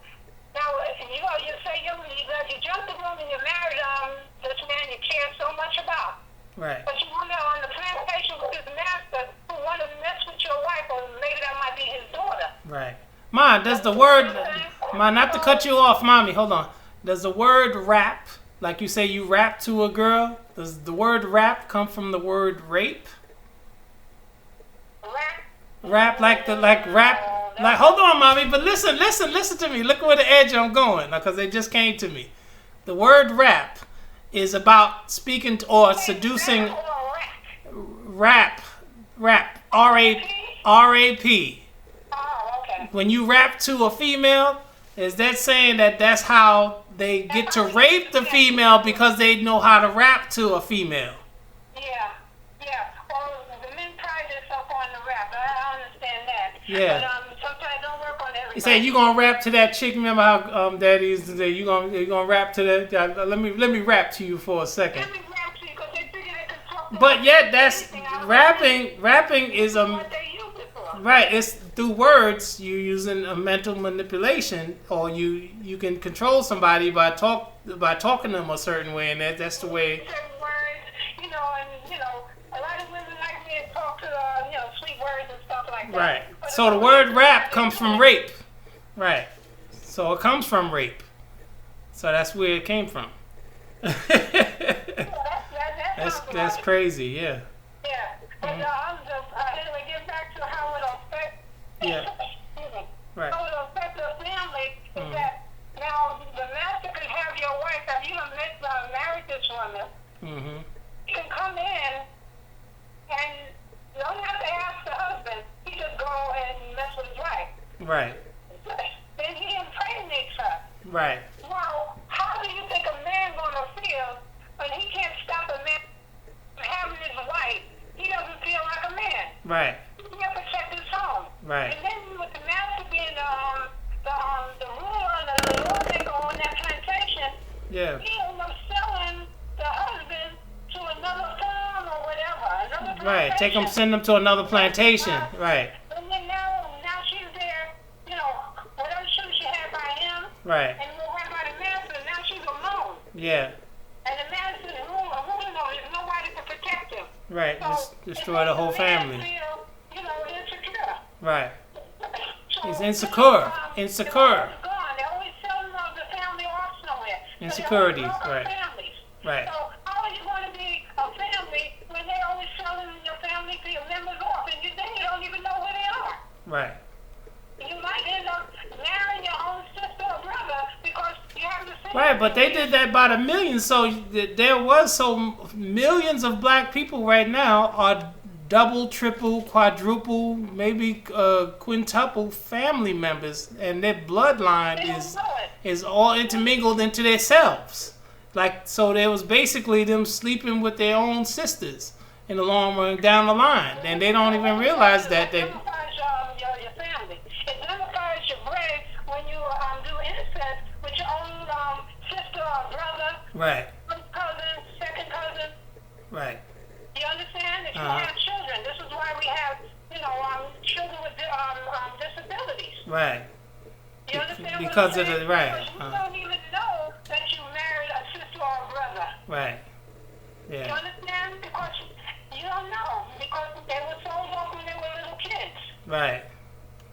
you say you jump the broom and you married this man you care so much about. Right. But you wonder on the plantation with his master who wanted to mess with your wife, or maybe that might be his daughter. Right. Ma, does the word, Ma, not to cut you off, mommy, hold on. Does the word rap, like you say you rap to a girl, does the word rap come from the word rape? Rap like rap, like, hold on, mommy, but listen to me. Look where the edge I'm going, because they just came to me. The word rap is about speaking to, or seducing, rap, R-A-P. Oh, okay. When you rap to a female, is that saying that that's how they get to rape the female because they know how to rap to a female? Yeah. Well, the men pride themselves on the rap. I understand that. Yeah. But sometimes don't work on everybody. He said you gonna rap to that chick. Remember how Daddy used to say you gonna rap to that? Let me rap to you for a second. Let me rap to you because they figure they can talk. But yet that's rapping. Rapping is what they use it for. right. It's through words. You using a mental manipulation, or you can control somebody by talking to them a certain way, and that's the way. Certain words, and a lot of women like me to talk to sweet words and stuff like that. Right. But So the word rap comes from rape. Right. So it comes from rape. So that's where it came from. That's crazy. Yeah. Yeah. But anyway, get back to how it affects. Yeah. Right. How it affects the family is that now the master can have your wife. If you married this woman, Mm-hmm. you can come in and you don't have to ask the husband. He just go and mess with his wife. Right. Then he impregnates her. Right. Well, how do you think a man gonna feel when he can't stop a man from having his wife? He doesn't feel like a man. Right. He can't protect his home. Right. And then with the master being the ruler and the lord they go on that plantation, Yeah. he ends up selling the husband to another farm or whatever, another plantation. Right. Send them to another plantation. Right. And then now she's there, whatever shoes she had by him, Right. and what had by the master, now she's alone. Yeah. And the master's ruling on there's nobody to protect him. Right. So Just destroy the whole family. Feel, insecure. Right. So, He's insecure. Insecure. They're always selling the family off somewhere. Insecurities, So right. Families. Right. So how are you going to be a family when they're always selling your family to your members off, and then you don't even know where they are? Right. You might end up marrying your own sister or brother because you have the same. Right, but they did that by the millions. So there was millions of black people right now are double, triple, quadruple, maybe quintuple family members, and their bloodline is all intermingled into themselves. Like, so there was basically them sleeping with their own sisters in the long run down the line, and they don't even realize that they. Your family. It identifies your bread when you do incest with your own sister or brother. Right. First cousin, second cousin. Right. You understand? If you have children, this is why we have, children with disabilities. Right. You understand? Because of the right. You don't even know Right. You Yeah. understand? Because you don't know. Because they were sold off when they were little kids. Right.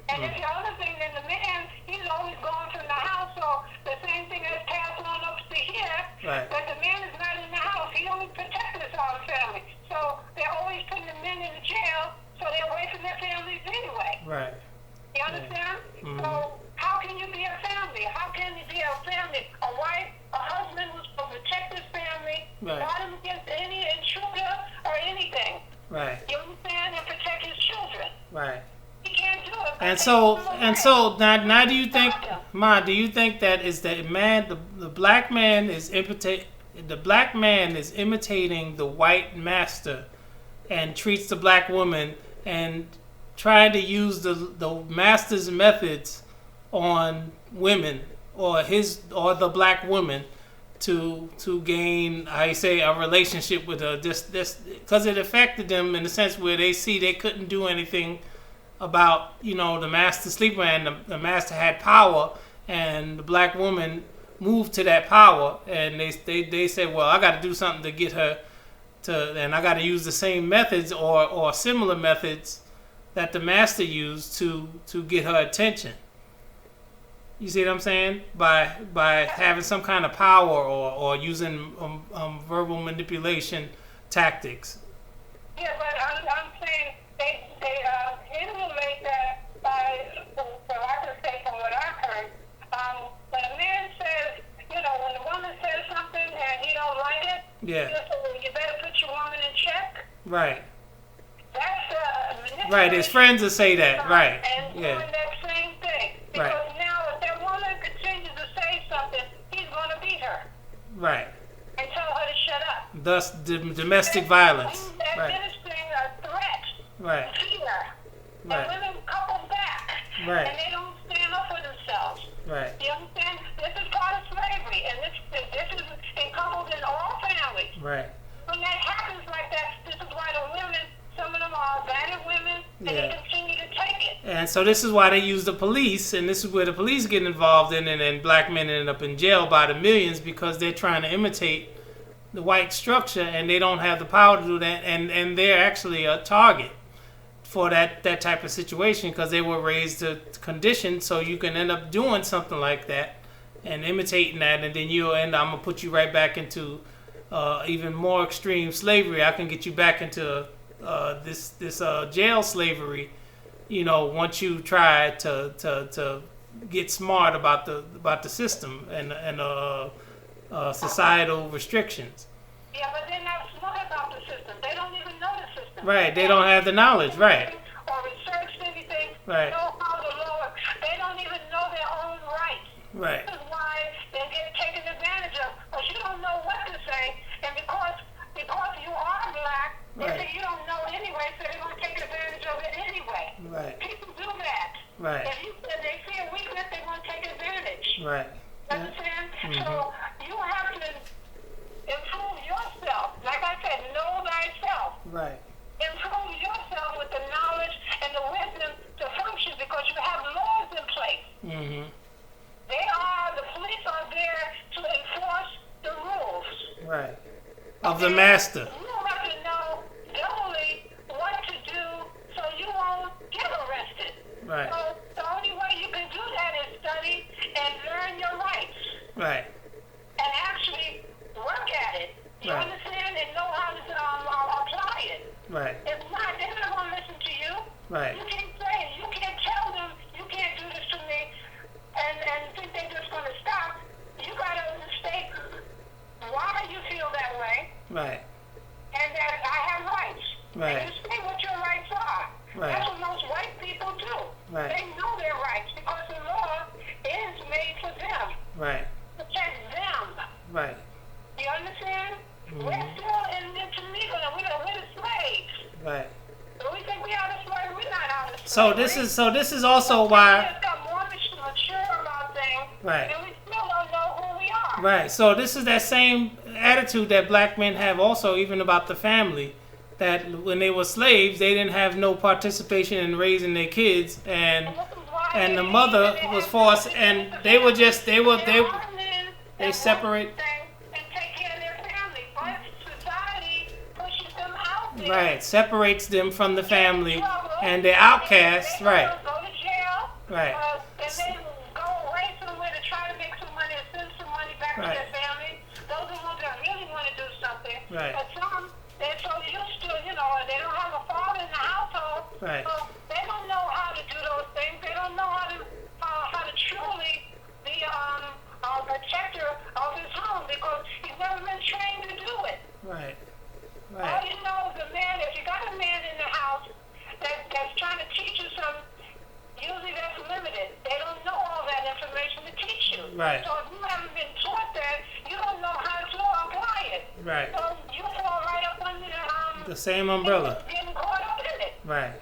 And if the other thing, then the man, he's always gone from the house, so the same thing has passed on up to here, Right. that the man is not in the house. He only protects his own family. So they're always putting the men in the jail, so they're away from their families anyway. Right. You understand? Mhm. So how can you be a family? How can you be a family? A wife, a husband who's supposed to protect his family, Right. guard him against any intruder or anything. Right. You understand? And protect his children. Right. He can't do it. And so now do you think, Ma, do you think that is the man, the black man is imitating the white master and treats the black woman and trying to use the master's methods on women or the black woman to gain, I say, a relationship with her, this because it affected them in the sense where they see they couldn't do anything about, you know, the master sleeper, and the master had power, and the black woman moved to that power, and they said, well, I got to do something to get her to, and I got to use the same methods or similar methods that the master used to get her attention. You see what I'm saying? By having some kind of power or using verbal manipulation tactics. Yeah, but I'm saying they emulate that by, so I can say from what I've heard, when a man says, you know, when a woman says something and he don't like it, Yeah. you better put your woman in check. Right. That's manipulation. Right. His friends will say that. Right. And Yeah. doing that same thing. Because now if that woman continues to say something, he's going to beat her Right. and tell her to shut up. Thus, domestic violence. He's Right. administering a threat. Right. Fear. Right. And women couple back. Right. And they don't stand up for themselves. Right. You understand? This is part of slavery, and this is encompassed in all families. Right. When that happens like that, this is why the women, some of them are battered women, and Yeah. they continue to take it. And so this is why they use the police, and this is where the police get involved in, and black men end up in jail by the millions because they're trying to imitate the white structure, and they don't have the power to do that, and they're actually a target for that type of situation because they were raised to condition, so you can end up doing something like that and imitating that, and then you'll end up, I'm gonna put you right back into even more extreme slavery. I can get you back into this jail slavery, you know, once you try to get smart about the system and societal restrictions. Yeah, but they're not smart about the system. They don't even know the system. Right, they don't have the knowledge, right. Or research anything. Right. Know how the law. They don't even know their own rights. Right. This is why they get taken advantage of. Because you don't know what to say, and because you are black, Right. you don't know anyway, so they're going to take advantage of it anyway. Right. People do that. Right. If they see a weakness, they want to take advantage. Right. Understand? Mhm. So you have to improve yourself. Like I said, know thyself. Right. Improve yourself with the knowledge and the wisdom to function because you have laws in place. Mm-hmm. The police are there to enforce the rules. Right. Of the master. You have to know doubly what to do so you won't get arrested. Right. So the only way you can do that is study and learn your rights Right. and actually work at it. You Right. understand? And know how to apply it. Right. If not, they're not going to listen to you. Right. You can't say it. You can't tell them you can't do this to me and think they're just going to stop. You got to state why you feel that way Right. and that I have rights. Right. And you state what your rights are. Right. That's what most white people do. Right. They know their rights because the law is made for them. Right. Protect them. Right. You understand? Mhm. We're still in interlegal and we're the slaves. Right. So we think we out of slavery. We're not out of slavery. So this is also why. We just got more mature about things. Right. And we still don't know who we are. Right. So this is that same attitude that black men have also even about the family. That when they were slaves, they didn't have no participation in raising their kids, and the mother was forced, and they separate. And take care of their family Right. Separates them from the family, and they're outcasts. Right. Go to jail. Right. And then go away somewhere to try to make some money and send some money back to their family. Those are the ones that really want to do something. Right. But some, they're so used to, you know, they don't have a father in the household. Right. So they don't know how to do those things. They don't know how to truly be a protector of his home because he's never been trained to do it. Right. All Right. you know is a man, if you got a man in the house that's trying to teach you something, usually that's limited. They don't know all that information to teach you. Right. So if you haven't been taught that, you don't know how to apply it. Right. So you fall right up under The same umbrella. getting caught up in it. Right.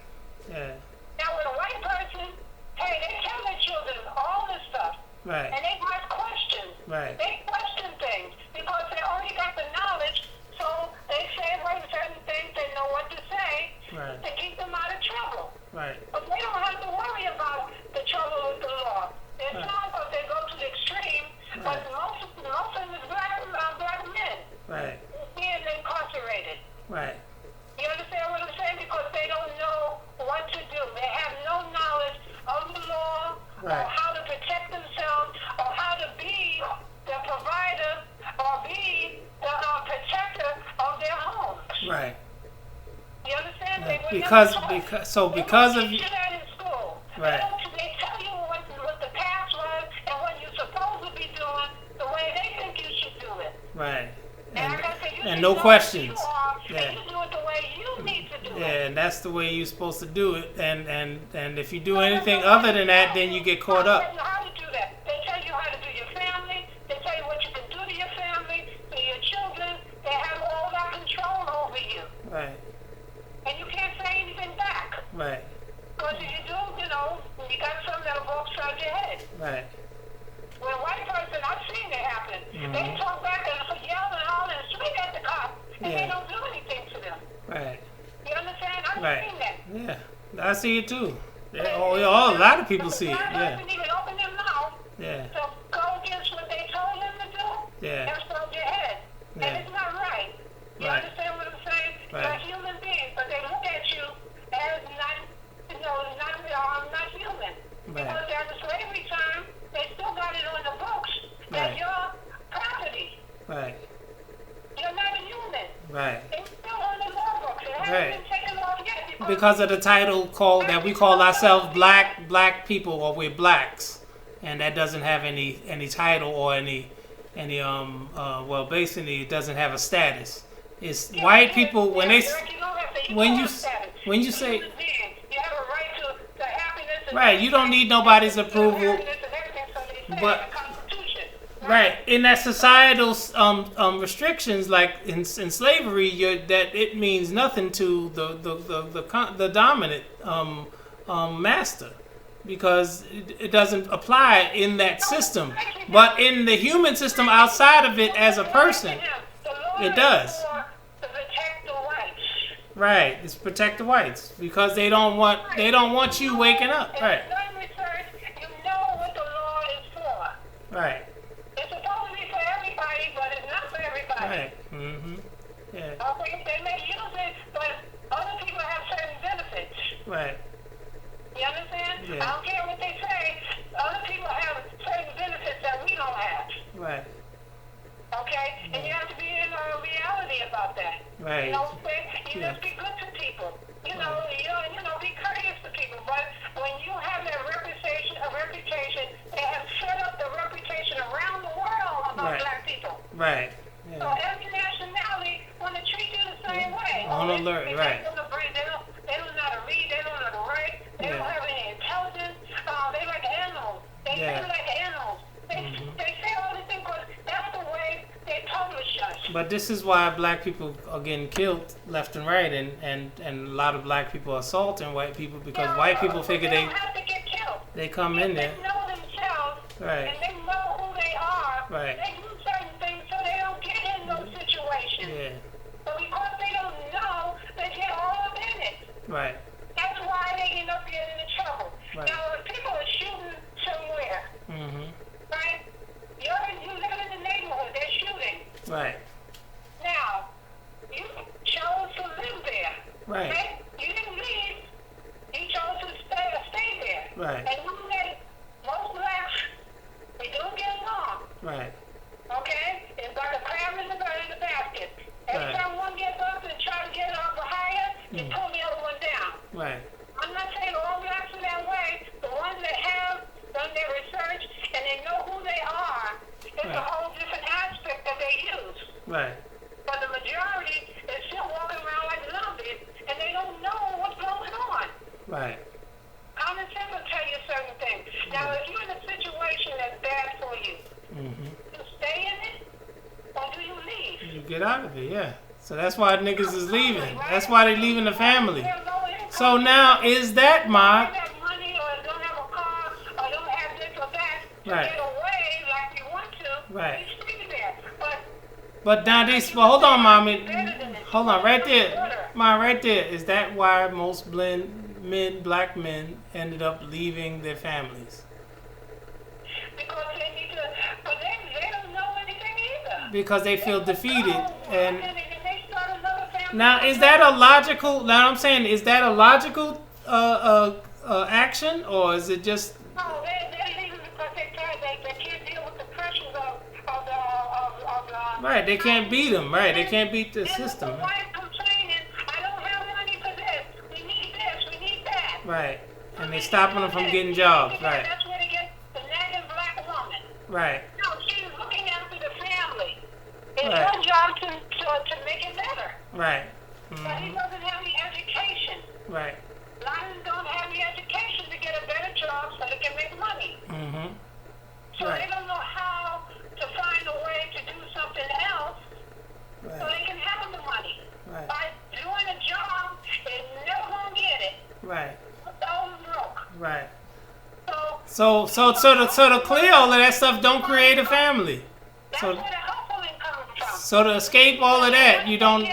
Yeah. Now with a white person, hey, they tell their children all this stuff. Right. And they ask questions. Right. They question things because they already got the knowledge. So they say certain things, they know what to say Right. to keep them out of trouble. Right. But they don't have to worry about the trouble with the law. There's Right. some because they go to the extreme, but most of them is black men Right. being incarcerated. Right. You understand what I'm saying? Because they don't know what to do. They have no knowledge of the law Right. or how to protect themselves or how to be the provider or be the protector of their homes. Right. You understand? Yeah, They were because never taught. because They of don't teach you that in school. Right. They tell you what the past was and what you're supposed to be doing the way they think you should do it. right. And, like I said, you And should no know questions. who you are, Yeah. and you do it the way you need to do it. Yeah, and that's the way you're supposed to do it. And if you do anything other than that, then you get caught up. They tell you how to do that. They tell you how to do your family. They tell you what you can do to your family, to your children. They have all that control over you. Right. And you can't say anything back. Right. Because if you do, you know, you got something that'll go upside your head. Right. With a white person, I've seen it happen. Mm-hmm. They talk back and yell and holler and scream at the cops, and Yeah. they don't do anything to them. Right. You understand? I've Right. seen that. Yeah. I see it too. Yeah. Oh, a lot of people see it. The Yeah. person even open their mouth Yeah. to go against what they told them to do. Yeah. That's above your head. Yeah. And it's not right. You Right. understand what I'm saying? Right. You're human beings, but they look at you as not, you know, not human. Right. Because at the slavery time, they still got it on the books that Right. you're property. Right. You're not a human. Right. It's still on the law books. It hasn't Right. been taken off yet. Because of the title called that we call ourselves black people, or we're blacks, and that doesn't have any title or any well, basically it doesn't have a status. It's white people when they when you say you have a right to happiness. And right, you don't need nobody's approval. happiness and everything, so they say But- in the Constitution. Right, in that societal restrictions, like in slavery, that it means nothing to the dominant master, because it doesn't apply in that system. But in the human system outside of it, as a person, it does. To protect the whites. Right, it's protect the whites because they don't want you waking up. Right, If you've done research, you know what the law is for. right, It's supposed to be for everybody, but it's not for everybody. right. Mhm. Yeah. Okay, they may use it, but other people have certain benefits. Right. You understand? Yeah. I don't care what they say. Other people have certain benefits that we don't have. Right. Okay? And you have to be in reality about that. Right. You know, you Yeah. just be good to people. You know, be courteous to people. But when you have that reputation, they have set up the reputation around the world about Right. black people. Right. So Yeah. every nationality want to treat you the same way. On alert, They right. don't know how to read. They don't know how to write. They don't Yeah. have any intelligence. They like animals. They Yeah. think like animals. They say all these things because that's the way they publish us. But this is why black people are getting killed left and right, and a lot of black people are assaulting white people because white people figure they don't have to get killed. they come in there. They know themselves, Right. and they know who they are. Right. They do certain things so they don't get in those situations. Yeah. But because they don't know, they get all up in it. Right. That's why they end up getting in trouble. Right. Now, if people are shooting somewhere, Mhm. right? You live in the neighborhood, they're shooting. Right. Now, you chose to live there. Right. But the majority is still walking around like zombies, and they don't know what's going on. Right. Common sense will tell you certain things. Now, if you're in a situation that's bad for you, you stay in it, or do you leave? You get out of it, yeah. So that's why niggas is leaving. That's why they leaving the family. So now, is that my... Don't have money, or don't have a car, or don't have this or that, to Right. get away like you want to, Right. you stay there. But now this... Well, hold on, mommy. Hold on, right there. Ma, right there. Is that why most black men ended up leaving their families? Because they need to... But they don't know anything either. Because they feel defeated. And they start another family. now, is that a logical... Now, I'm saying, is that a logical action? Or is it just... No, they're leaving because they can't deal with the pressures of the... Right, they can't beat them. Right, they can't beat the system. The wife complaining, I don't have money for this. We need this, we need that. Right, and they stopping them from getting jobs. Right, That's where they get the nagging black woman. right, No, she's looking after the family. It's Right. your job to make it better. right, But he doesn't have the education. right. A lot of them don't have the education to get a better job so they can make money. So Right. they don't know how to find a way to do something else so Right, they can have the money. right, By doing a job, they're never going to get it. right, Those broke. right. So So to clear all of that stuff, don't create a family. that's So where the hustling comes from. so to escape all of that, you don't. They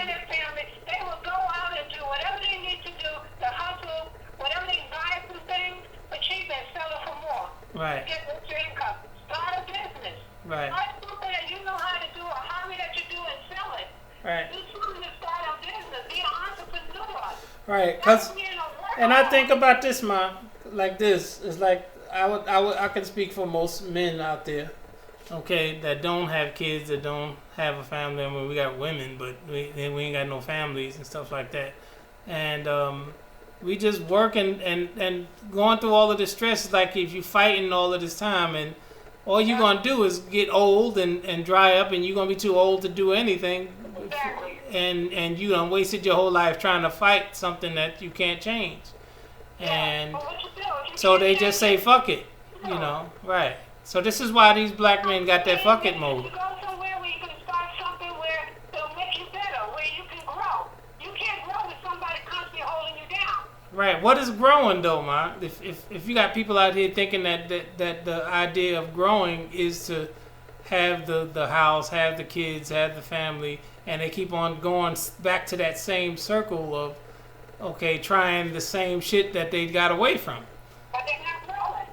will go out and do whatever they need to do to hustle, whatever they buy some things for cheap and sell it for more. Right, Get extra income. Start a business. right, Start something that you know how to do, a hobby that you do and sell it. right, Do something to start a business. Be an entrepreneur. right. Cause Not being a and I worker. think about this, ma, like this. It's like I can speak for most men out there, okay, that don't have kids, that don't have a family. I mean, we got women, but we ain't got no families and stuff like that. And we just working and going through all of this stress. It's like if you fighting all of this time, and all you're gonna do is get old and dry up, and you're gonna be too old to do anything. Exactly. And you done wasted your whole life trying to fight something that you can't change. And But what you do, you so can't they change just say, fuck it, you know, right. So this is why these black men got that fuck it mode. You go somewhere where you can start something where it'll make you better, where you can grow. You can't grow with somebody constantly holding you down. Right. What is growing though, man? If you got people out here thinking that the idea of growing is to have the house, have the kids, have the family, and they keep on going back to that same circle of, okay, trying the same shit that they got away from. But they're not growing.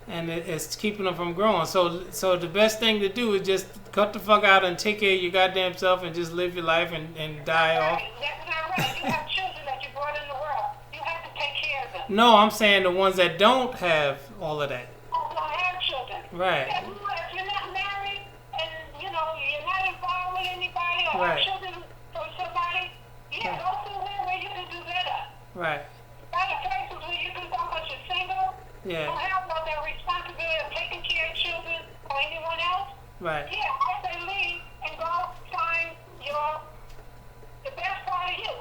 And it's keeping them from growing. So the best thing to do is just cut the fuck out and take care of your goddamn self and just live your life and die off. Right. That's not right. You have children that you brought in the world. You have to take care of them. No, I'm saying the ones that don't have all of that. Oh, don't have children. Right. If you're not married and, you know, you're not involved with anybody or Right. have children from somebody, yeah, go somewhere where you can do better. Right. Find a place where you can go because you're single. Yeah. Don't have no that responsibility of taking care of children or anyone else. Right. Yeah, I say leave and go find the best part of you.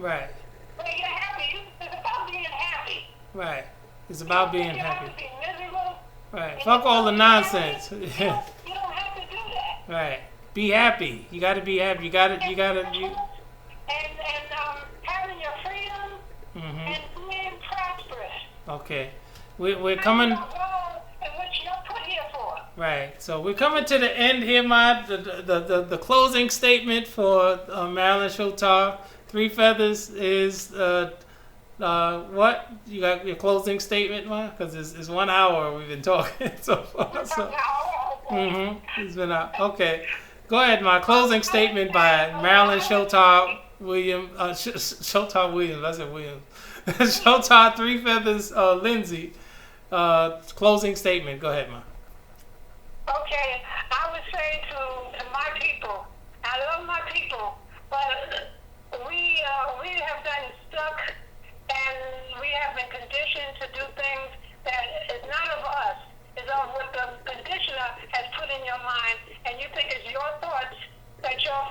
Right. Where you're happy. It's about being happy. Right. It's about being You have to happy. be miserable. Right. Fuck all the nonsense. You don't have to do that. Right. Be happy. You gotta be happy. You gotta. And having your freedom and being prosperous. Okay. We're coming. And what you're put here for. Right. So we're coming to the end here, Ma. The closing statement for Marilyn Shotar. Three Feathers is what? You got your closing statement, Ma? Because it's 1 hour we've been talking so far. So. It's been out. Okay. Go ahead, Ma. Closing statement by Marilyn Shotar Williams. Shotar Williams. I said Williams. Shotar Three Feathers Lindsay. Closing statement. Go ahead, Ma. Okay, I would say to my people, I love my people, but we have gotten stuck and we have been conditioned to do things that is not of us. It's of what the conditioner has put in your mind, and you think it's your thoughts that your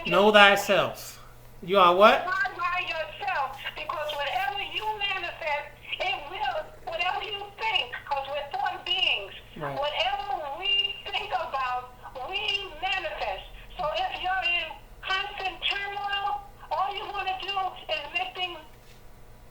Know thyself. You are what? God by yourself, because whatever you manifest, it will, whatever you think, because we're thought beings, Right. whatever we think about, we manifest. So if you're in constant turmoil, all you want to do is make things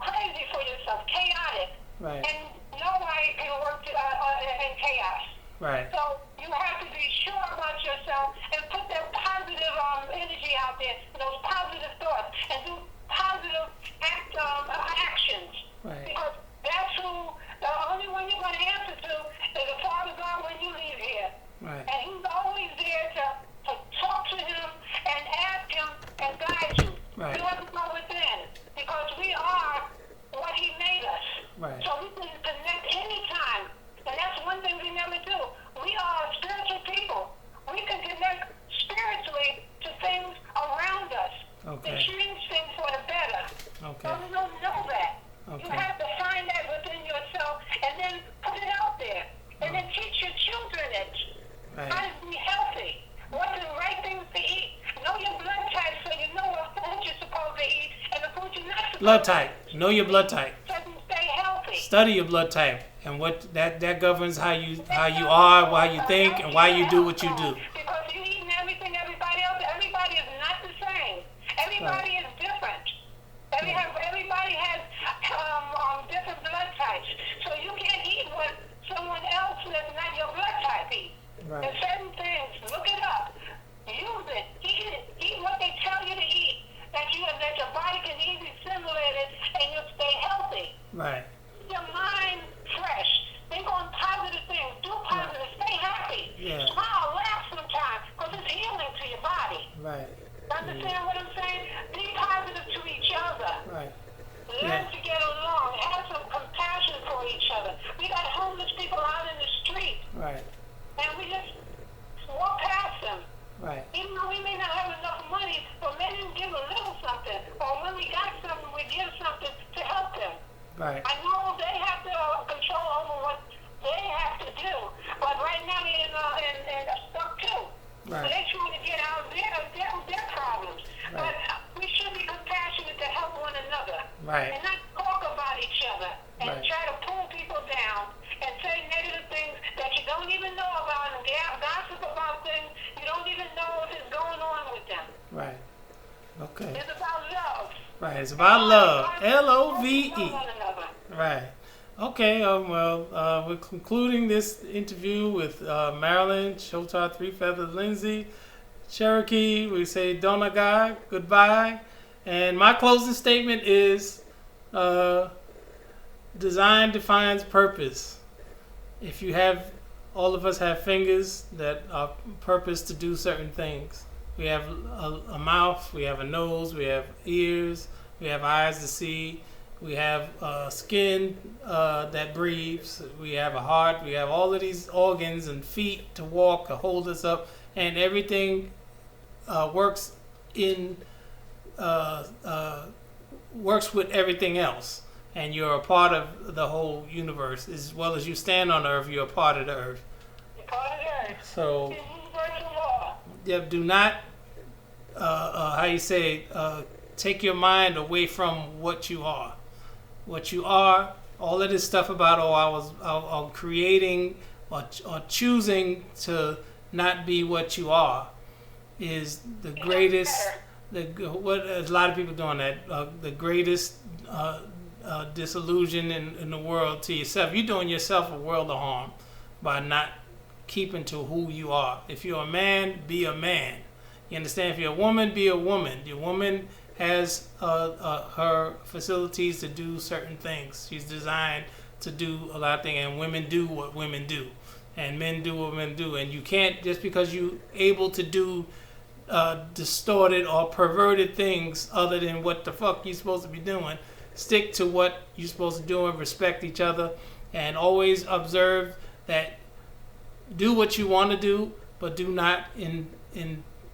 crazy for yourself, chaotic. Right. And nobody can work in chaos. Right. So you have to be sure about yourself and put that positive energy out there, those positive thoughts, and do positive actions. Right. Because that's who, the only one you're going to answer to is the Father God when you leave here. Right. And He's always there to talk to Him and ask Him and guide you. Right. You have to go within, because we are what He made us. Right. So we can connect anytime. And that's one thing we never do. We are spiritual people. We can connect spiritually to things around us. Okay. And change things for the better. Okay. So we don't know that. Okay. You have to find that within yourself and then put it out there. And then teach your children it. Right. How to be healthy. What are the right things to eat. Know your blood type so you know what food you're supposed to eat and the food you're not supposed Blood to type. Know your blood type. eat. So you stay healthy. Study your blood type, and what that governs how you are, why you think, and why you do what you do. Because you eating everything everybody else. Everybody is not the same. Everybody is different. Everybody has different blood types. So you can't eat what someone else that's not your blood type eats. Right. There's certain things. Look it up. Use it. Eat it. Eat what they tell you to eat. That your body can easily assimilate it and you'll stay healthy. Right. Your mind fresh. Think on positive things. Do positive. Stay happy. Yeah. Smile. Laugh sometimes, because it's healing to your body. Right. Understand what I'm saying? Be positive to each other. Right. Learn to get along. Have some compassion for each other. We got homeless people out in the street, Right. and we just walk past them. Right. Even though we may not have enough money, but maybe we give a little something. Or when we got something, we give something to help them. Right. I know they have to control over what they have to do, but right now they're stuck too. Right. So they're trying to get out of their problems. Right. But we should be compassionate to help one another. Right. And not talk about each other and Right. try to pull people down and say negative things that you don't even know about and gossip about things you don't even know if it's going on with them. Right. Okay. It's about love. Right. It's about love. LOVE. Love one another. Right. Okay. We're concluding this interview with Marilyn, Shotar, Three Feathers, Lindsay, Cherokee. We say Donagai, goodbye. And my closing statement is design defines purpose. If you have, all of us have fingers that are purpose to do certain things. We have a mouth, we have a nose, we have ears, we have eyes to see, we have skin that breathes, we have a heart, we have all of these organs and feet to walk, to hold us up, and everything works with everything else. And you're a part of the whole universe. As well as you stand on Earth, you're a part of the Earth. You're part of the earth. So, It's universal law. yeah, do not, take your mind away from what you are. What you are, all of this stuff about, I'm creating or choosing to not be what you are, is the greatest. What a lot of people doing that. The greatest disillusion in the world to yourself. You're doing yourself a world of harm by not keeping to who you are. If you're a man, be a man. You understand? If you're a woman, be a woman. The woman has her facilities to do certain things. She's designed to do a lot of things, and women do what women do, and men do what men do. And you can't, just because you're able to do distorted or perverted things other than what the fuck you're supposed to be doing, stick to what you're supposed to do and respect each other, and always observe that. Do what you want to do, but do not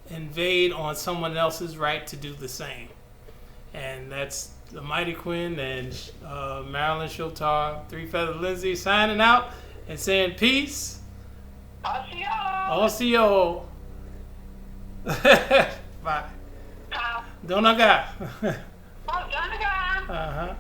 invade on someone else's right to do the same. And that's the Mighty Quinn and Marilyn, Shotar, Three Feathers, Lindsay signing out and saying peace. I'll see y'all. Bye. Donaga. Oh, Donaga. Uh-huh.